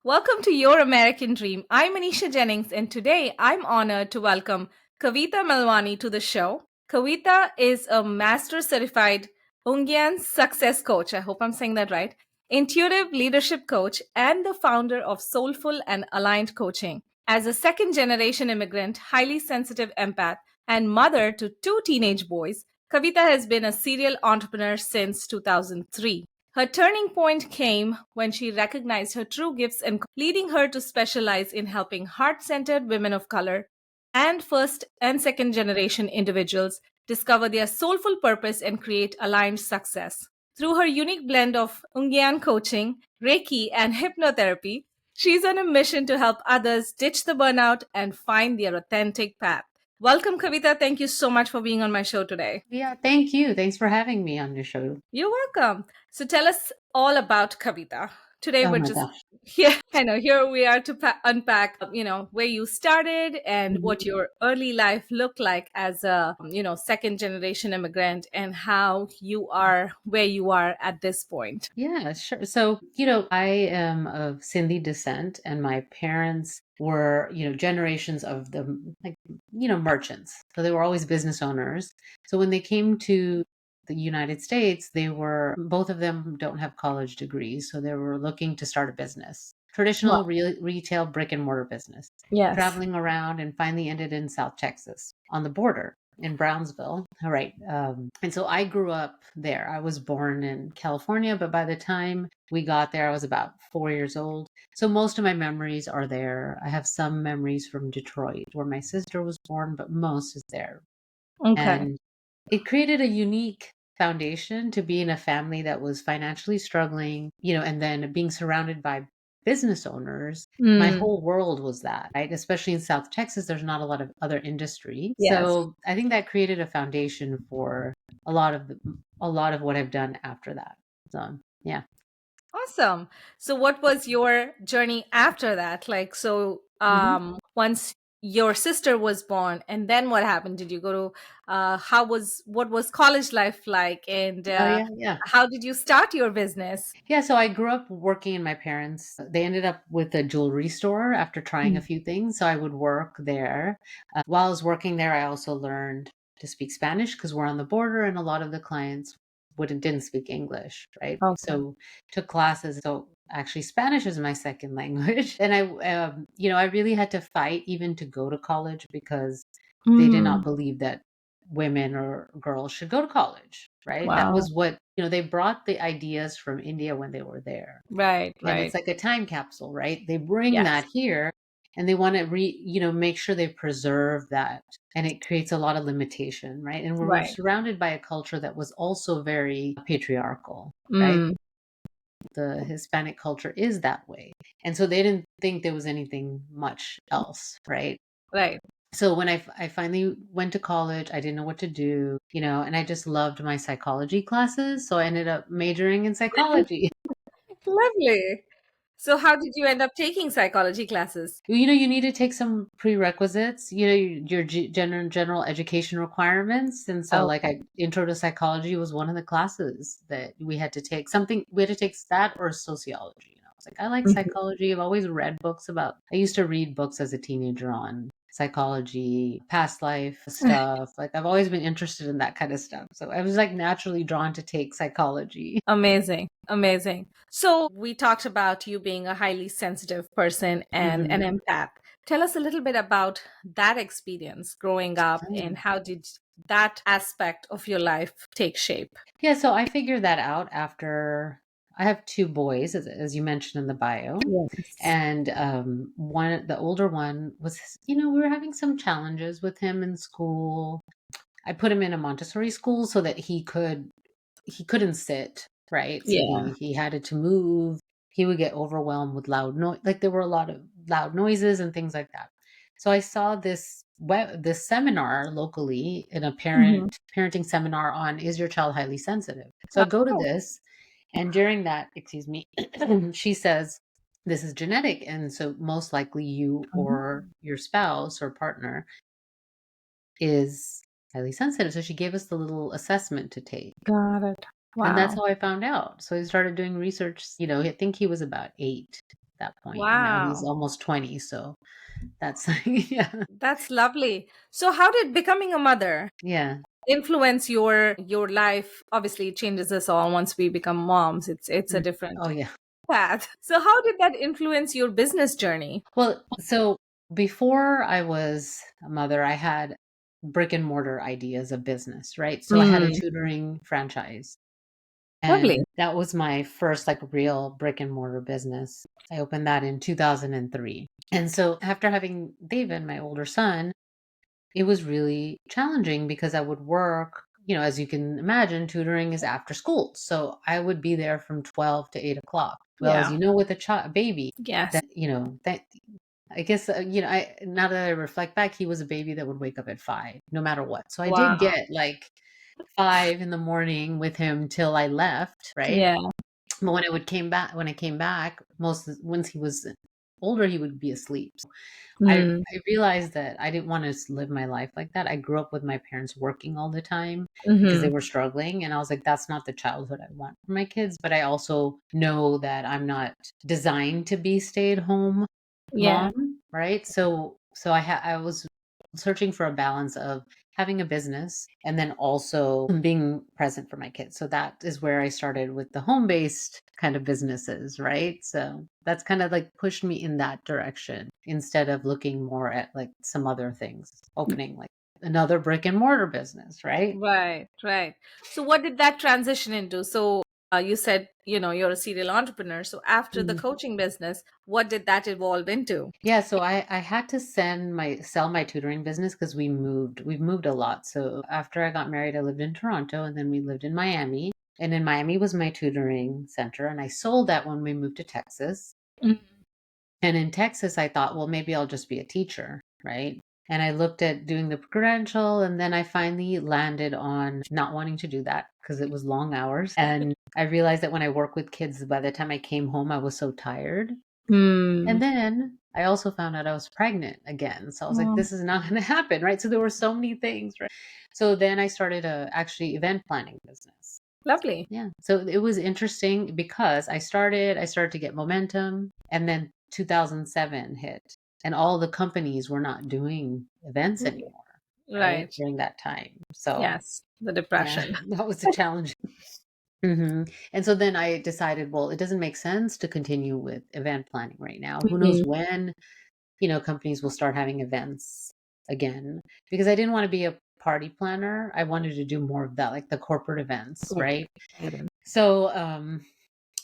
Welcome to Your American Dream. I'm Anisha Jennings, and today I'm honored to welcome Kavita Melwani to the show. Kavita is a master certified Jungian success coach. I hope I'm saying that right. Intuitive leadership coach and the founder of Soulful and Aligned Coaching. As a second generation immigrant, highly sensitive empath, and mother to two teenage boys, Kavita has been a serial entrepreneur since 2003. Her turning point came when she recognized her true gifts and leading her to specialize in helping heart-centered women of color and first and second generation individuals discover their soulful purpose and create aligned success. Through her unique blend of Jungian coaching, Reiki, and hypnotherapy, she's on a mission to help others ditch the burnout and find their authentic path. Welcome, Kavita. Thank you so much for being on my show today. Yeah, thank you. Thanks for having me on your show. You're welcome. So tell us all about Kavita. Today Oh we're my just gosh. here. I know here we are to unpack, where you started and what Mhm. your early life looked like as a, second generation immigrant and how you are where you are at this point. Yeah, sure. So, I am of Sindhi descent, and my parents were, generations of the merchants. So they were always business owners. So when they came to the United States, they were both of them don't have college degrees, so they were looking to start a business. Wow. Traditional retail brick and mortar business, Yes. traveling around and finally ended in South Texas on the border in Brownsville. All right. And so I grew up there. I was born in California, but by the time we got there, I was about 4 years old. So most of my memories are there. I have some memories from Detroit, where my sister was born, but most is there. Okay. And it created a unique foundation to be in a family that was financially struggling, and then being surrounded by business owners. My Mm, whole world was that, right? Especially in South Texas, there's not a lot of other industry. yes. So I think that created a foundation for a lot of a lot of what I've done after that. So yeah. Awesome. So what was your journey after that? Like, so Mhm. once your sister was born, and then what happened? Did you go to what was college life like, and Oh yeah, yeah. how did you start your business? Yeah, so I grew up working in my parents. They ended up with a jewelry store after trying a Mm. few things. So I would work there. While I was working there, I also learned to speak Spanish because we're on the border and a lot of the clients didn't speak English, right? Okay. So took classes. So actually Spanish is my second language. And I really had to fight even to go to college because they did not Mm, believe that women or girls should go to college, right? That wow. was what, they brought the ideas from India when they were there. Right, And right. it's like a time capsule, right? They bring Yes. that here and they want to make sure they preserve that. And it creates a lot of limitation, right? And we're Right. surrounded by a culture that was also very patriarchal, right? Mm, The Hispanic culture is that way. And so they didn't think there was anything much else, right? right. So when I finally went to college, I didn't know what to do, and I just loved my psychology classes. So I ended up majoring in psychology. Lovely. So how did you end up taking psychology classes? You need to take some prerequisites, your general education requirements. And so like Okay. intro to psychology was one of the classes that we had to take. Something we had to take that or sociology. I was like, I like Mhm. psychology. I've always read books I used to read books as a teenager on psychology, past life stuff. Like I've always been interested in that kind of stuff. So I was like naturally drawn to take psychology. Amazing. Amazing. So we talked about you being a highly sensitive person and an Mhm. empath. Tell us a little bit about that experience growing up and how did that aspect of your life take shape? Yeah, so I figured that out after I have two boys, as you mentioned in the bio. Yes. And the older one was, we were having some challenges with him in school. I put him in a Montessori school so that he couldn't sit, right? So Yeah. he had to move. He would get overwhelmed with loud noise. Like there were a lot of loud noises and things like that. So I saw this seminar locally in a Hmm. parenting seminar on is your child highly sensitive? So I go to Oh, this, and during that, excuse me, she says this is genetic, and so most likely you mhm. or your spouse or partner is highly sensitive. So she gave us the little assessment to take. Got it. And that's Wow. how I found out. So I started doing research, I think he was about 8. that point. And now he's Wow. almost 20. So that's, yeah. That's lovely. So how did becoming a mother Yeah. influence your life? Obviously, it changes us all once we become moms. It's a Mm. different Oh, yeah. path. So how did that influence your business journey? Well, so before I was a mother, I had brick-and-mortar ideas of business, right? So I had a Mm, tutoring franchise. And lovely. that was my first like real brick-and-mortar business. I opened that in 2003. And so after having David, my older son, it was really challenging because I would work, as you can imagine, tutoring is after school. So I would be there from 12 to 8 o'clock. Well, as Yeah. you know, with a child, baby, Yes. that, that I guess, now that I reflect back, he was a baby that would wake up at 5, no matter what. So I did Wow. get like 5 in the morning with him till I left, right? Yeah. But when I came back, once he was older, he would be asleep. So Mm, I realized that I didn't want to live my life like that. I grew up with my parents working all the time because they hmm. were struggling. And I was like, that's not the childhood I want for my kids. But I also know that I'm not designed to be stay at home Yeah. mom, right? So I was searching for a balance of having a business and then also being present for my kids. So that is where I started with the home-based kind of businesses, right? So that's kind of like pushed me in that direction instead of looking more at like some other things, opening like another brick and mortar business, right? Right, right. So what did that transition into? So you said, you're a serial entrepreneur. So after the coaching business, what did that evolve into? Yeah, so I had to sell my tutoring business because we've moved a lot. So after I got married, I lived in Toronto and then we lived in Miami. And in Miami was my tutoring center. And I sold that when we moved to Texas. Mm, And in Texas, I thought, well, maybe I'll just be a teacher, right? And I looked at doing the credential, and then I finally landed on not wanting to do that because it was long hours. And I realized that when I work with kids, by the time I came home, I was so tired. Hmm. And then I also found out I was pregnant again. So I was like, Oh, this is not going to happen, right? So there were so many things, right? So then I started a actually event planning business. lovely. Yeah. So it was interesting because I started to get momentum, and then 2007 hit and all the companies were not doing events anymore, right? Right. During that time. So Yes. The yeah, depression. that was a challenge. And so then I decided, well, it doesn't make sense to continue with event planning right now. Who knows Mhm. when, companies will start having events again because I didn't want to be a party planner. I wanted to do more of that, like the corporate events, right? So,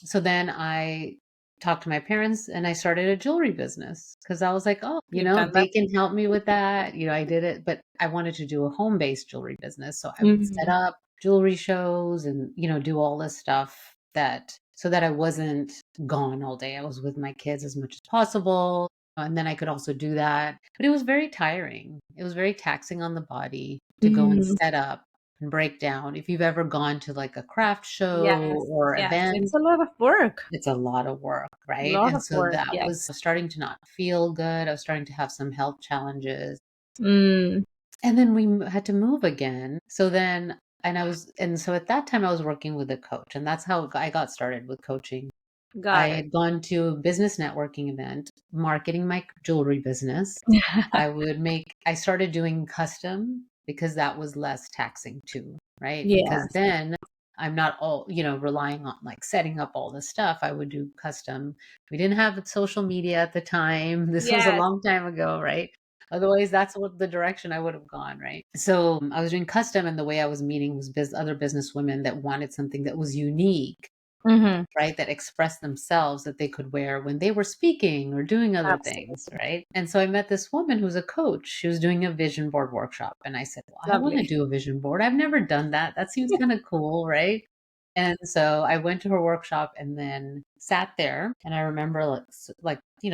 so then I talked to my parents and I started a jewelry business because I was like, oh, You've done they that. can help me with that. I did it, but I wanted to do a home-based jewelry business. So I would set Mhm. up jewelry shows and, do all this stuff so that I wasn't gone all day. I was with my kids as much as possible. And then I could also do that. But it was very tiring. It was very taxing on the body to go and Mhm. set up and break down. If you've ever gone to like a craft show Yes. or Yes. event, It's a lot of work. it's a lot of work, A right? lot And of so work. that was Yes. starting to not feel good. I was starting to have some health challenges. Mm, And then we had to move again. And so at that time I was working with a coach, and that's how I got started with coaching. I got it. had gone to a business networking event, marketing my jewelry business. I started doing custom because that was less taxing too, right? Because Yes. then I'm not all, relying on like setting up all the stuff. I would do custom. We didn't have social media at the time. This was a Yes. long time ago, right? Otherwise, that's what the direction I would have gone, right? So I was doing custom, and the way I was meeting was other business women that wanted something that was unique, Hmm. right? That expressed themselves that they could wear when they were speaking or doing other things, Absolutely. right? And so I met this woman who's a coach. She was doing a vision board workshop. And I said, well, I want to Lovely. do a vision board. I've never done that. That seems kind of cool, right? And so I went to her workshop and then sat there. And I remember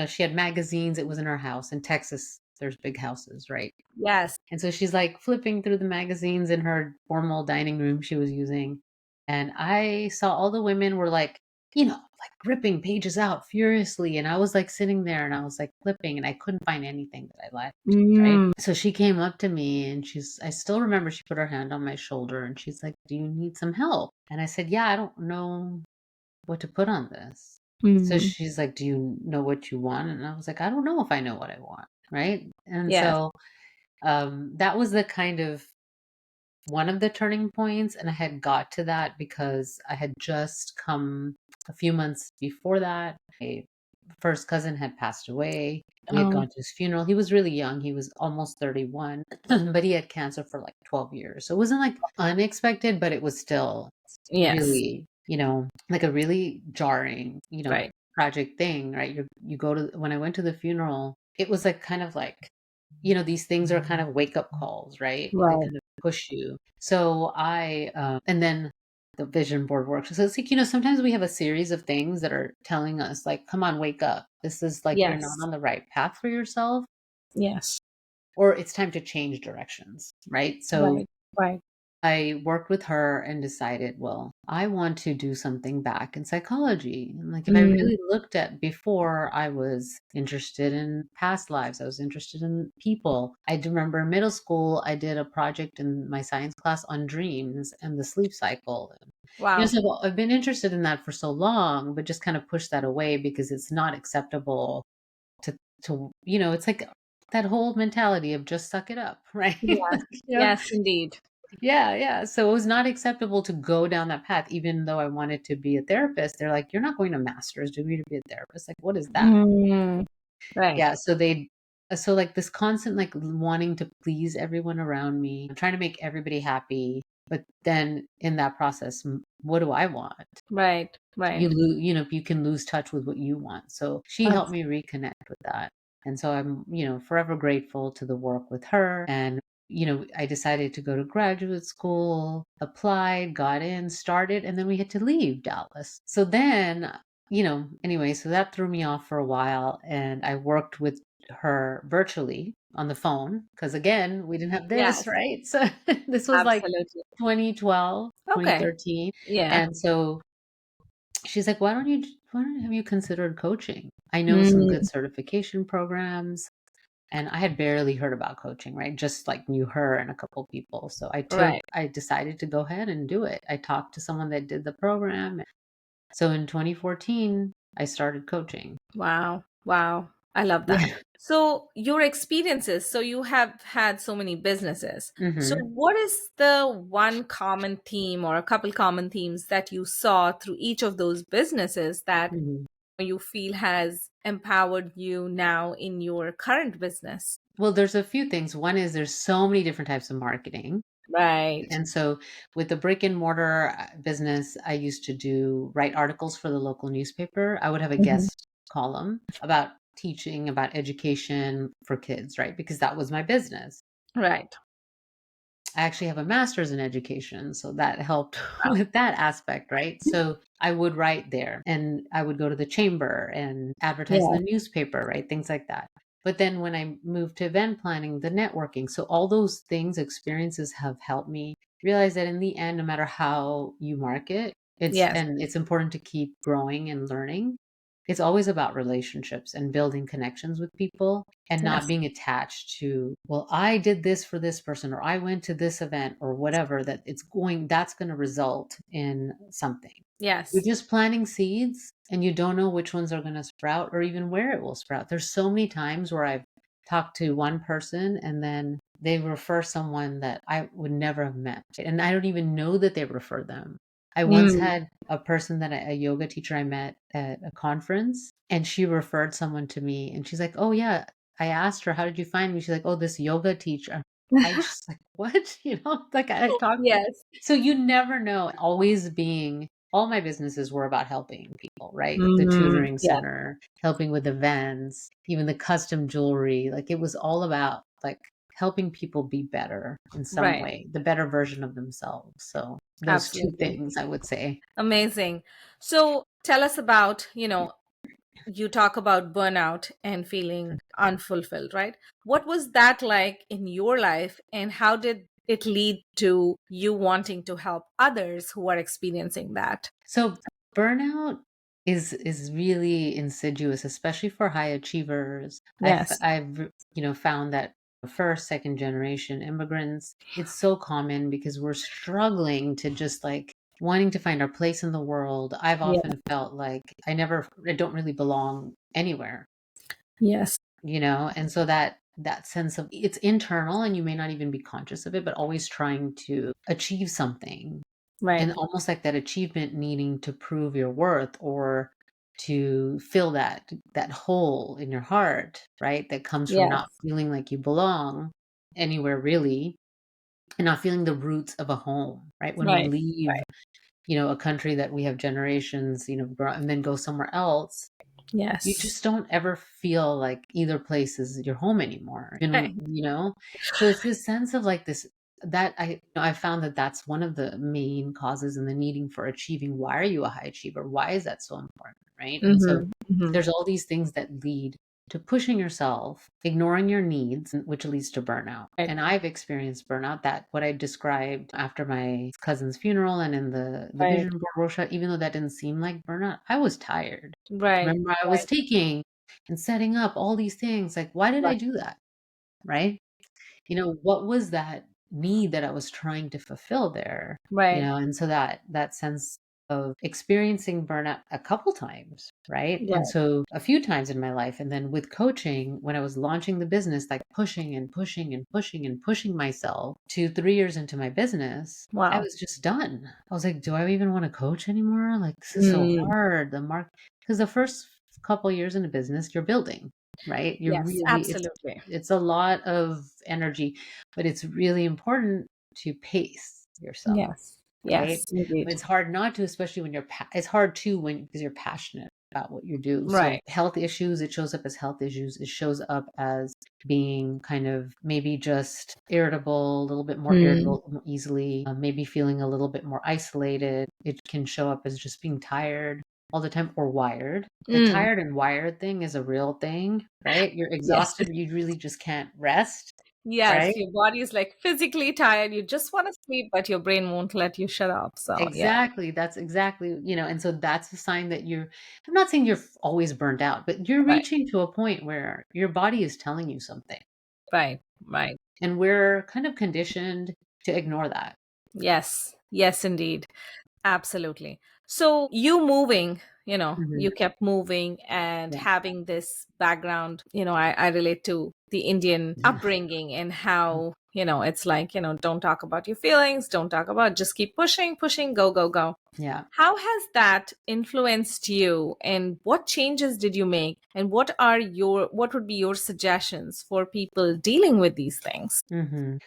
she had magazines. It was in her house in Texas. There's big houses, right? Yes. And so she's like flipping through the magazines in her formal dining room she was using. And I saw all the women were like, like ripping pages out furiously. And I was like sitting there and I was like flipping and I couldn't find anything that I liked. Right. Mm, So she came up to me and I still remember she put her hand on my shoulder and she's like, do you need some help? And I said, yeah, I don't know what to put on this. So Mm. she's like, "Do you know what you want?" And I was like, "I don't know if I know what I want." Right. And Yes. so that was the kind of one of the turning points. And I had got to that because I had just come a few months before that. My first cousin had passed away. We had Oh, gone to his funeral. He was really young. He was almost 31, but he had cancer for like 12 years. So it wasn't like unexpected, but it was still yes. really, like a really jarring, Right. tragic thing, right? You go to, when I went to the funeral, it was like kind of like, these things are kind of wake up calls, right? They Right. kind of push you. So and then the vision board works. So it's like, sometimes we have a series of things that are telling us, like, come on, wake up. This is like, you're not Yes. on the right path for yourself, Yes. or it's time to change directions, right? So Right. Right. I worked with her and decided, well, I want to do something back in psychology. And like, if I Mm. really looked at before, I was interested in past lives, I was interested in people. I do remember in middle school, I did a project in my science class on dreams and the sleep cycle. And, Wow. so I've been interested in that for so long, but just kind of pushed that away because it's not acceptable it's like that whole mentality of just suck it up, right? Yes. Like, Yes, indeed. yeah, yeah. So it was not acceptable to go down that path, even though I wanted to be a therapist. They're like, you're not going to master's degree to be a therapist. Like, what is that? Mm. Right. Yeah. So like this constant, like wanting to please everyone around me, trying to make everybody happy. But then in that process, what do I want? Right. You Right. lose, you can lose touch with what you want. So she helped me reconnect with that. And so I'm, forever grateful to the work with her. And, I decided to go to graduate school, applied, got in, started, and then we had to leave Dallas. So then, anyway, so that threw me off for a while. And I worked with her virtually on the phone because, again, we didn't have this, Yes. right? So this was like Absolutely. 2012, Okay. 2013. Yeah. And so she's like, why don't you have you considered coaching? I know some good Mm. certification programs. And I had barely heard about coaching, right? Just like knew her and a couple people. So Right. I decided to go ahead and do it. I talked to someone that did the program. So in 2014, I started coaching. Wow. Wow. I love that. Yeah. So, your experiences, so you have had so many businesses. So, Hmm. what is the one common theme or a couple common themes that you saw through each of those businesses that Hmm. you feel has empowered you now in your current business? Well, there's a few things. One is there's so many different types of marketing. Right. And so with the brick and mortar business, I used to write articles for the local newspaper. I would have a Mhm. guest column about teaching, about education for kids, right? Because that was my business. Right. I actually have a master's in education, so that helped Wow. with that aspect, right? So I would write there and I would go to the chamber and advertise in Yeah. the newspaper, right? Things like that. But then when I moved to event planning, the networking, so all those things, experiences have helped me realize that in the end, no matter how you market, Yes. it's important to keep growing and learning. It's always about relationships and building connections with people and not Yes. being attached to, well, I did this for this person or I went to this event or whatever, that's going to result in something. You're Yes. just planting seeds and you don't know which ones are going to sprout or even where it will sprout. There's so many times where I've talked to one person and then they refer someone that I would never have met. And I don't even know that they refer them. I once Mm. had a person a yoga teacher I met at a conference and she referred someone to me and she's like, "Oh yeah, I asked her, how did you find me?" She's like, "Oh, this yoga teacher." I just like, what? Like I talked. Yes. So you never know. Always being, all my businesses were about helping people, right? The Mm. tutoring Yeah. center, helping with events, even the custom jewelry. Like it was all about like helping people be better in some Right. way, the better version of themselves. So those two Absolutely. things I would say. Amazing. So, tell us about, you talk about burnout and feeling unfulfilled, right? What was that like in your life, and how did it lead to you wanting to help others who are experiencing that? So burnout is really insidious, especially for high achievers. Yes. I've found that first, second generation immigrants, it's so common because we're struggling to just like wanting to find our place in the world. I've Yeah. often felt like I don't really belong anywhere, Yes. and so that sense of it's internal and you may not even be conscious of it, but always trying to achieve something Right. and almost like that achievement needing to prove your worth or to fill that hole in your heart, right? That comes from not Yes. feeling like you belong anywhere really and not feeling the roots of a home, right? When we Right. leave, a country that we have generations, and then go somewhere else, you Yes. just don't ever feel like either place is your home anymore. Right. And so it's this sense of like this that I found that that's one of the main causes in the needing for achieving. Why are you a high achiever? Why is that so important? Right. And so Mm-hmm. Mm-hmm. there's all these things that lead to pushing yourself, ignoring your needs, which leads to burnout. Right. And I've experienced burnout, that what I described after my cousin's funeral and in the Right. vision board workshop, even though that didn't seem like burnout, I was tired. Right. Remember, I was Right. taking and setting up all these things. Like, why did I Right. do that? Right? What was that need that I was trying to fulfill there? Right. And so that sense of experiencing burnout a couple times, right? And Right. so a few times in my life. And then with coaching, when I was launching the business, like pushing and pushing and pushing and pushing myself to 3 years into my business, I Wow. was just done. I was like, do I even want to coach anymore? Like, this is so Mm. hard. Because the first couple years in a business, you're building, right? You're Yes. really, Absolutely. it's a lot of energy, but it's really important to pace yourself, Yes. right? Yes. Indeed. It's hard not to, especially when it's hard too because you're passionate about what you do. So Right. health issues, it shows up as health issues. It shows up as being kind of maybe just irritable, a little bit more Mm. irritable more easily, maybe feeling a little bit more isolated. It can show up as just being tired all the time or wired. The Mm. tired and wired thing is a real thing, right? You're Yes. exhausted, you really just can't rest, Yes. right? Your body is like physically tired. You just want to sleep, but your brain won't let you shut up. So, yeah. Exactly. That's exactly, and so that's a sign that I'm not saying you're always burned out, but you're Right. reaching to a point where your body is telling you something. Right. Right. And we're kind of conditioned to ignore that. Yes. Yes, indeed. Absolutely. So you moving, Hmm. you kept moving and Yeah. having this background, I relate to the Indian upbringing and how, it's like, don't talk about your feelings, don't talk about, just keep pushing, pushing, go, go, go. Yeah. How has that influenced you and what changes did you make? And what would be your suggestions for people dealing with these things?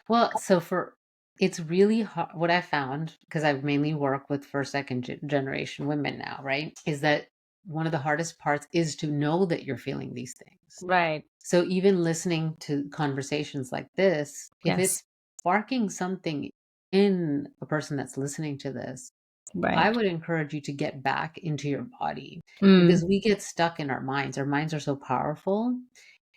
Well, it's really hard. What I found, because I've mainly worked with first, second generation women now, right, is that one of the hardest parts is to know that you're feeling these things. Right. So even listening to conversations like this, if Yes. it's sparking something in a person that's listening to this, I Right. would encourage you to get back into your body Mm. because we get stuck in our minds. Our minds are so powerful.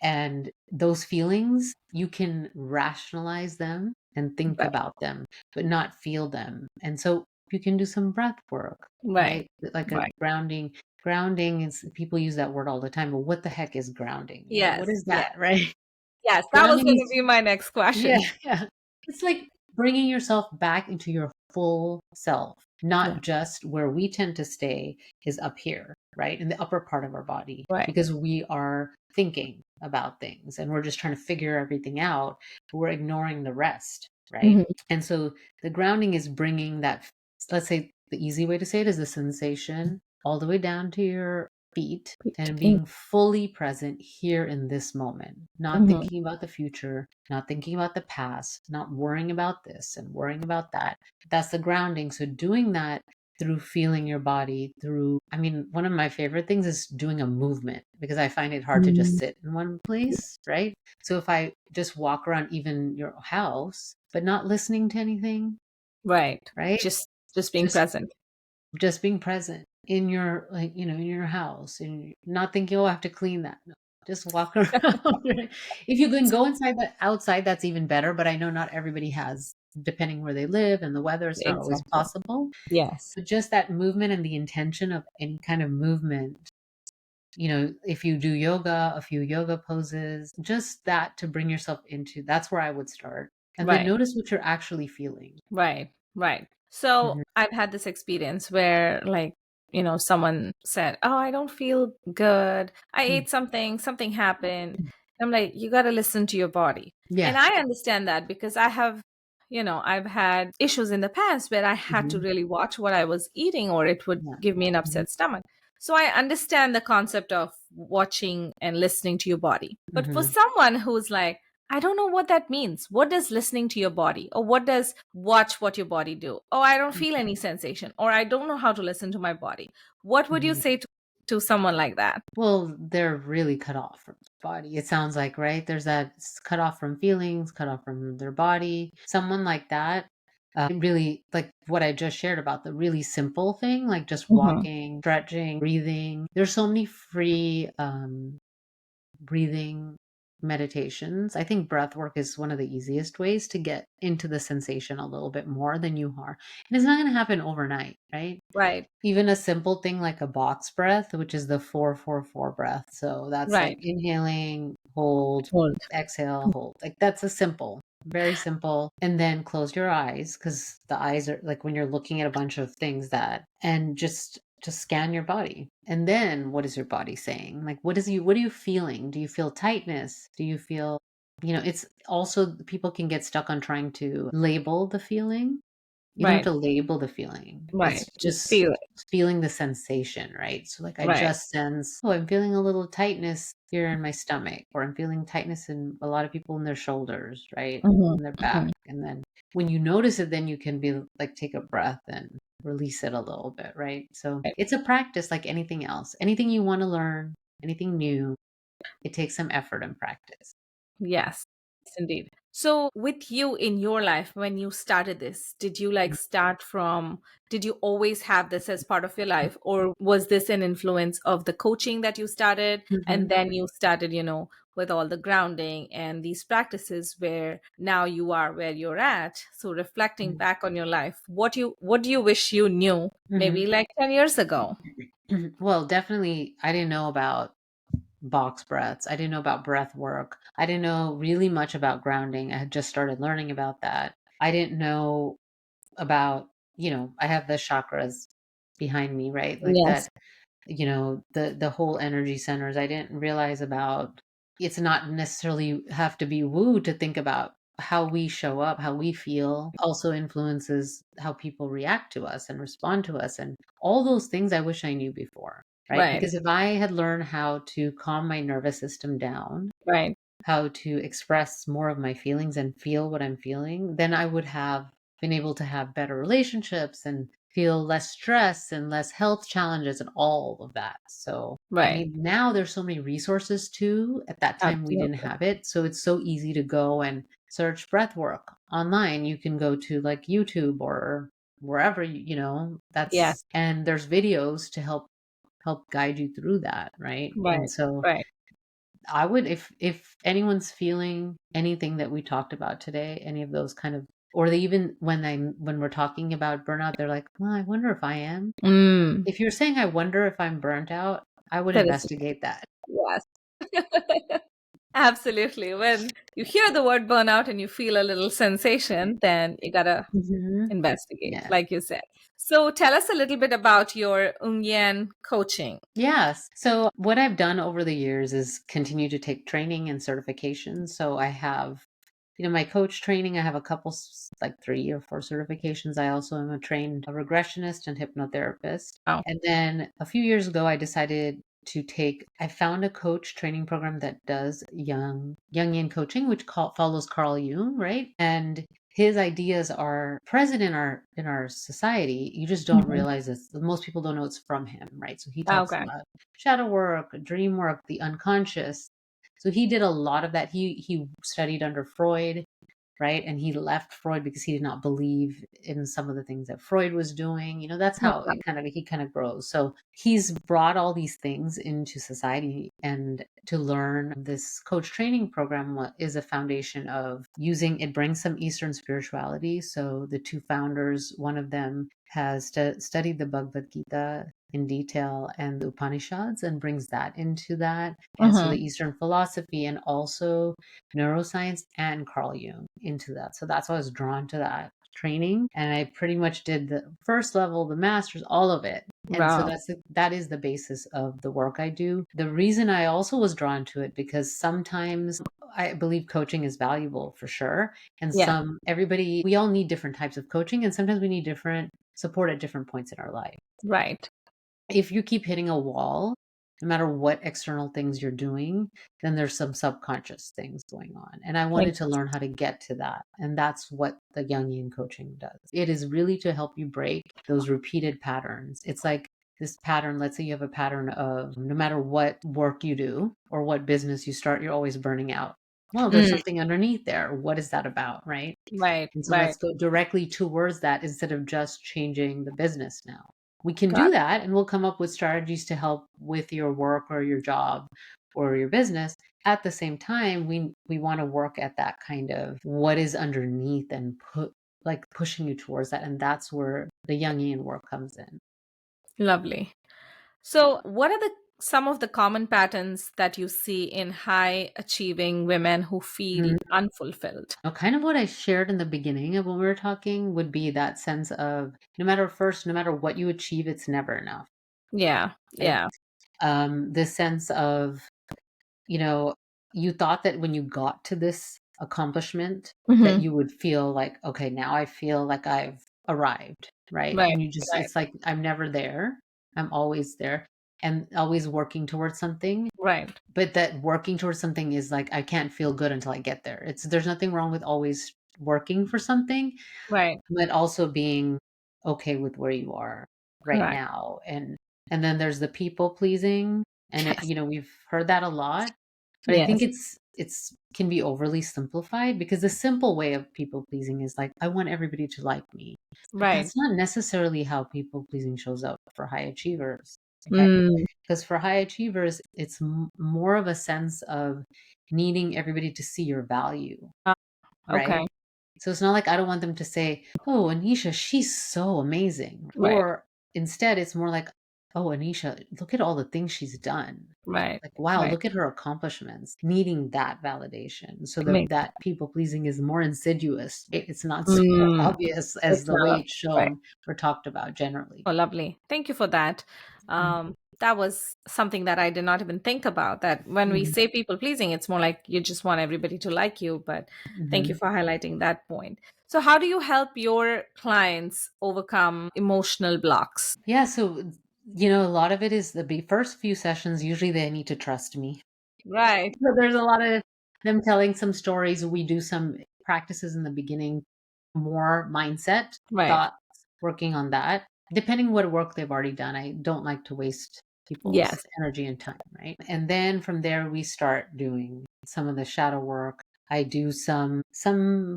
And those feelings, you can rationalize them and think Right. about them, but not feel them. And so you can do some breath work, Right. right? Like a Right. grounding. Grounding is, people use that word all the time, but what the heck is grounding? What Yes. is Yes. that, right? Yes. That was Grounding going to is be my next yeah, question. yeah. It's like bringing yourself back into your full self, Yeah. not just where we tend to stay is up here, right? In the upper part of our body, Right. because we are thinking about things and we're just trying to figure everything out, but we're ignoring the rest, right? Mhm. And so the grounding is bringing that, let's say the easy way to say it is the sensation all the way down to your feet and Mm. being fully present here in this moment, not Mhm. thinking about the future, not thinking about the past, not worrying about this and worrying about that. That's the grounding. So doing that through feeling your body I mean, one of my favorite things is doing a movement because I find it hard to just Mm. sit in one place, right? So if I just walk around even your house, but not listening to anything, Right. right? Just being Just present. just being present in your, like, in your house and not thinking, oh, I have to clean that. No, just walk around. If you can go inside, but outside, that's even better. But I know not everybody has, depending where they live and the weather, it's not always Exactly. possible. Yes. But just that movement and the intention of any kind of movement, if you do yoga, a few yoga poses, just that to bring yourself into, that's where I would start. And then Right. notice what you're actually feeling. Right. Right. So Mhm. I've had this experience where, like, someone said, "Oh, I don't feel good. I Mm. ate something, something happened." I'm like, "You got to listen to your body." Yeah. And I understand that because I've had issues in the past where I had to Mhm. really watch what I was eating or it would Yeah. give me an Mhm. upset stomach. So I understand the concept of watching and listening to your body. But for Mhm. someone who's like, I don't know what that means. What does listening to your body, or what does watch what your body do? Oh, I don't feel any sensation, or I don't know how to listen to my body. What would you Mhm. say to someone like that? Well, they're really cut off from their body. It sounds like, right? There's that cut off from feelings, cut off from their body. Someone like that, really like what I just shared about the really simple thing, like just Hmm. walking, stretching, breathing. There's so many free breathing meditations. I think breath work is one of the easiest ways to get into the sensation a little bit more than you are. And it's not going to happen overnight, right? Right, Even a simple thing like a box breath, which is the 4-4-4 breath. So that's like right. inhaling, hold, Hold. exhale, hold. Like that's a simple, very simple. And then close your eyes because the eyes are like when you're looking at a bunch of things that, and just scan your body. And then what is your body saying? Like what are you feeling? Do you feel tightness? Do you feel, it's also people can get stuck on trying to label the feeling. You don't have Right, to label the feeling. right. It's Just just feel it. feeling the sensation, right? So like I Right. just sense, oh, I'm feeling a little tightness here in my stomach, or I'm feeling tightness in a lot of people in their shoulders, right? Hmm. In their Hmm. back. And then when you notice it, then you can be like take a breath and release it a little bit, right? So Right. it's a practice like anything else. Anything you want to learn, anything new, it takes some effort and practice. Yes, indeed. So, with you in your life, when you started this, did you like start from, did you always have this as part of your life, or was this an influence of the coaching that you started? And Mhm. then you started, with all the grounding and these practices where now you are where you're at. So, reflecting back on your life, what do you wish you knew maybe Mhm. like 10 years ago? Well, definitely, I didn't know about box breaths. I didn't know about breath work. I didn't know really much about grounding. I had just started learning about that. I didn't know about, I have the chakras behind me, right? Like that, Yes, the whole energy centers. I didn't realize about it's not necessarily have to be woo to think about how we show up, how we feel also influences how people react to us and respond to us and all those things I wish I knew before, right? right, Because if I had learned how to calm my nervous system down, right, how to express more of my feelings and feel what I'm feeling, then I would have been able to have better relationships and feel less stress and less health challenges and all of that. So, I right. mean, now there's so many resources too. At that time, we didn't Absolutely. have it. So, it's so easy to go and search breath work online. You can go to like YouTube or wherever, Yes, and there's videos to help guide you through that, right? And right, so right. I would if anyone's feeling anything that we talked about today, any of those kind of or they even when we're talking about burnout, they're like, "Well, I wonder if I am." Mm, If you're saying I wonder if I'm burnt out, I would that is, investigate that. yes. Absolutely. When you hear the word burnout and you feel a little sensation, then you gotta Mhm. investigate, Yeah. like you said. So tell us a little bit about your Jungian coaching. Yes. So what I've done over the years is continue to take training and certifications. So I have my coach training, I have a couple, like 3 or 4 certifications. I also am a trained regressionist and hypnotherapist. Oh, And then a few years ago, I decided I found a coach training program that does Jungian coaching, which follows Carl Jung, right? And his ideas are present in our society. You just don't mhm. realize this. Most people don't know it's from him, right? So he talks Okay. about shadow work, dream work, the unconscious. So he did a lot of that. He studied under Freud, right? And he left Freud because he did not believe in some of the things that Freud was doing. That's how Okay. he kind of grows. So he's brought all these things into society and to learn this coach training program is a foundation of using it brings some Eastern spirituality. So the two founders, one of them has studied the Bhagavad Gita in detail and the Upanishads and brings that into that. And so the Hmm. Eastern philosophy and also neuroscience and Carl Jung into that. So that's why I was drawn to that. training, and I pretty much did the first level, the master's, all of it. And so Wow. that is the basis of the work I do. The reason I also was drawn to it, because sometimes I believe coaching is valuable for sure. And Yeah. everybody, we all need different types of coaching, and sometimes we need different support at different points in our life. Right. If you keep hitting a wall, no matter what external things you're doing, then there's some subconscious things going on. And I wanted Makes to learn how to get to that. And that's what the Jungian coaching does. It is really to help you break those repeated patterns. It's like this pattern. Let's say you have a pattern of no matter what work you do or what business you start, you're always burning out. Well, there's Mm, something underneath there. What is that about? Right. right. And so Right. let's go directly towards that instead of just changing the business now. We can Got do that, and we'll come up with strategies to help with your work or your job or your business. At the same time, we want to work at that kind of what is underneath and pushing you towards that. And that's where the Jungian work comes in. Lovely. So, what are some of the common patterns that you see in high achieving women who feel Mhm. unfulfilled? Now, kind of what I shared in the beginning of when we were talking would be that sense of no matter what you achieve, it's never enough, Yeah. right? Yeah. This sense of, you know, you thought that when you got to this accomplishment that Hmm. you would feel like, okay, now I feel like I've arrived, right? Right. And you just, Right. it's like, I'm never there. I'm always there and always working towards something. Right. But that working towards something is like, I can't feel good until I get there. There's nothing wrong with always working for something, Right. but also being okay with where you are right Correct. now. And then there's the people pleasing, and Yes. we've heard that a lot, but I think Yes. it's can be overly simplified, because the simple way of people pleasing is like, I want everybody to like me. But Right. that's not necessarily how people pleasing shows up for high achievers. Okay. Mm. Because for high achievers, it's more of a sense of needing everybody to see your value, Uh, right? okay. So it's not like I don't want them to say, "Oh, Anisha, she's so amazing." Right. Or instead, it's more like, "Oh, Anisha, look at all the things she's done. Right. Like, wow, Right. look at her accomplishments." Needing that validation. So Make that people pleasing is more insidious. It's not so mm, obvious as it's the not way it's right. shown or talked about generally. Oh, lovely. Thank you for that. That was something that I did not even think about. That when we Mm-hmm. say people pleasing, it's more like you just want everybody to like you. But thank you Mm-hmm. for highlighting that point. So, how do you help your clients overcome emotional blocks? Yeah, so a lot of it is first few sessions. Usually, they need to trust me. Right. So there's a lot of them telling some stories. We do some practices in the beginning, more mindset, Right. thoughts, working on that. Depending what work they've already done, I don't like to waste people's Yes. energy and time, right? And then from there we start doing some of the shadow work. I do some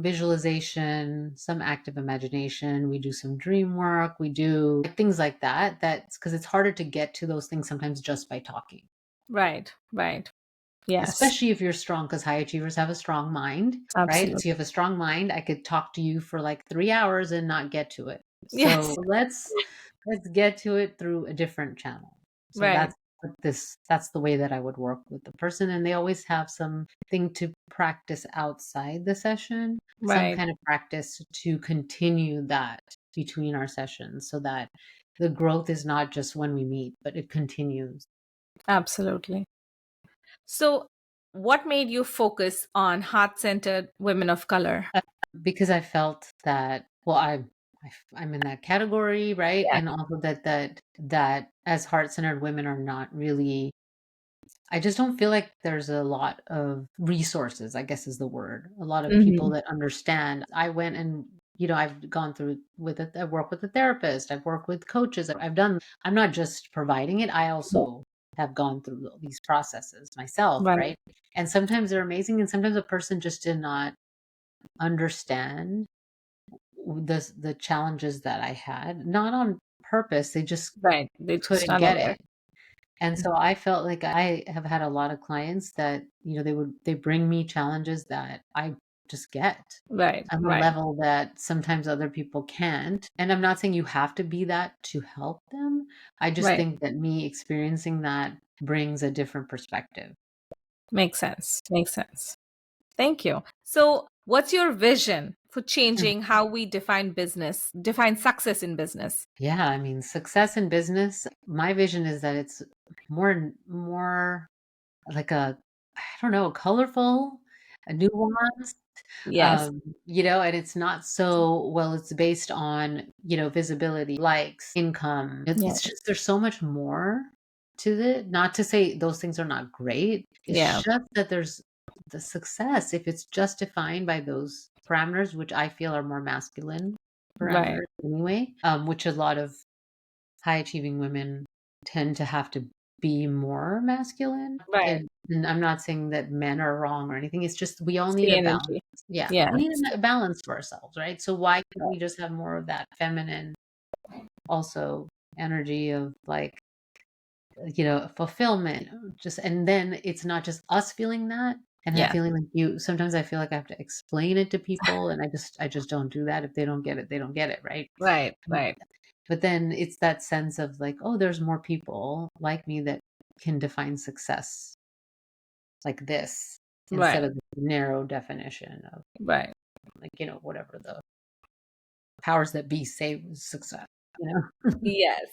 visualization, some active imagination. We do some dream work. We do things like that. That's because it's harder to get to those things sometimes just by talking, Right. Right. Yes. especially if you're strong, because high achievers have a strong mind, right? Absolutely. So you have a strong mind. I could talk to you for like 3 hours and not get to it. So Yes. let's get to it through a different channel. So Right. that's the way that I would work with the person. And they always have something to practice outside the session, some Right. kind of practice to continue that between our sessions, so that the growth is not just when we meet, but it continues. Absolutely. So, what made you focus on heart centered women of color? Because I felt that, well, I'm in that category, right? Yeah. And also that as heart-centered women are not really, I just don't feel like there's a lot of resources, I guess is the word. A lot of people Hmm. that understand. I went and I've gone through with it. I've worked with a therapist. I've worked with coaches. I'm not just providing it. I also have gone through these processes myself, Right. right? And sometimes they're amazing, and sometimes a person just did not understand the challenges that I had, not on purpose, they just Right. They just couldn't get unaware. it. And so I felt like I have had a lot of clients that, they bring me challenges that I just get Right. on a Right. level that sometimes other people can't. And I'm not saying you have to be that to help them. I just Right. think that me experiencing that brings a different perspective. Makes sense. Makes sense. Thank you. So, what's your vision for changing how we define success in business? Yeah, I mean, success in business, my vision is that it's more like I don't know, colorful, a nuanced, Yes. and it's not so, well, it's based on, visibility, likes, income. Yeah. It's just there's so much more to it. Not to say those things are not great. Yeah. It's just that there's the success, if it's just defined by those parameters, which I feel are more masculine Right. parameters anyway, which a lot of high achieving women tend to have to be more masculine. Right. And I'm not saying that men are wrong or anything. It's just we all It's need the a balance. energy. Yeah, Yeah. we need a balance for ourselves, right? So why can't we just have more of that feminine also energy of like, fulfillment? Just and then it's not just us feeling that and have Yeah. feeling like you sometimes I feel like I have to explain it to people and I just don't do that. If they don't get it, they don't get it, right? Right. Right. But then it's that sense of like, oh, there's more people like me that can define success like this instead Right. of the narrow definition of Right. like, whatever the powers that be say success, you know? Yes.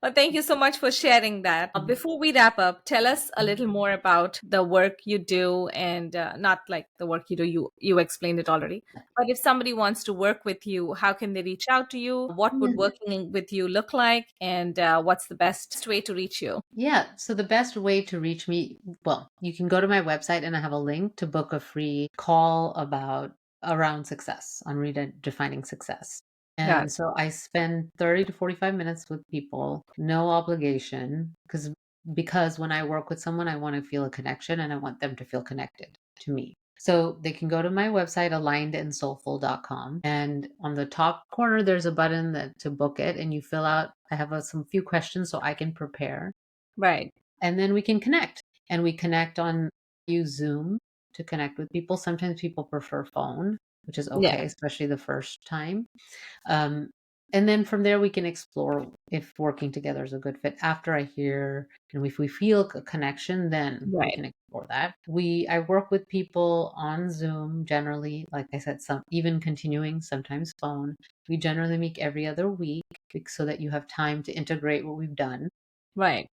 Well, thank you so much for sharing that. Mhm. Before we wrap up, tell us a Mhm. little more about the work you do, and not like the work you do. You explained it already. But if somebody wants to work with you, how can they reach out to you? What would Yeah. working with you look like? And what's the best way to reach you? Yeah. So the best way to reach me, well, you can go to my website and I have a link to book a free call about around success on redefining success. Got And it. so I spend 30 to 45 minutes with people, no obligation, because when I work with someone, I want to feel a connection and I want them to feel connected to me. So they can go to my website, alignedandsoulful.com. And on the top corner, there's a button that to book it. And you fill out, I have some few questions so I can prepare. Right. And then we can connect. And we connect on use Zoom to connect with people. Sometimes people prefer phone, which is okay, Yeah. especially the first time. Um, and then from there, we can explore if working together is a good fit. After I hear, and if we feel a connection, then we Right. can explore that. I work with people on Zoom generally, like I said, some even continuing, sometimes phone. We generally meet every other week so that you have time to integrate what we've done. Right.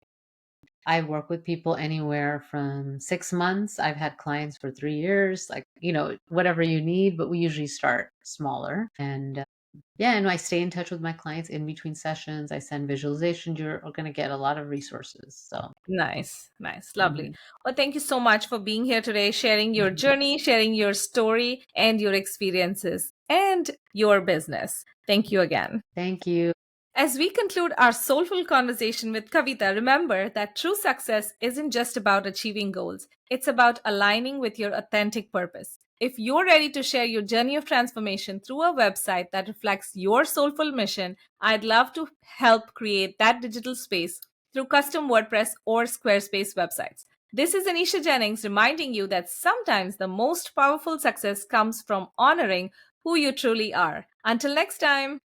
I work with people anywhere from 6 months. I've had clients for 3 years, like, whatever you need, but we usually start smaller. And yeah, and I stay in touch with my clients in between sessions. I send visualizations. You're going to get a lot of resources. So, Nice, nice, lovely. mhm, Well, thank you so much for being here today, sharing your mhm. journey, sharing your story and your experiences and your business. Thank you again. Thank you. As we conclude our soulful conversation with Kavita, remember that true success isn't just about achieving goals, it's about aligning with your authentic purpose. If you're ready to share your journey of transformation through a website that reflects your soulful mission, I'd love to help create that digital space through custom WordPress or Squarespace websites. This is Anisha Jennings reminding you that sometimes the most powerful success comes from honoring who you truly are. Until next time.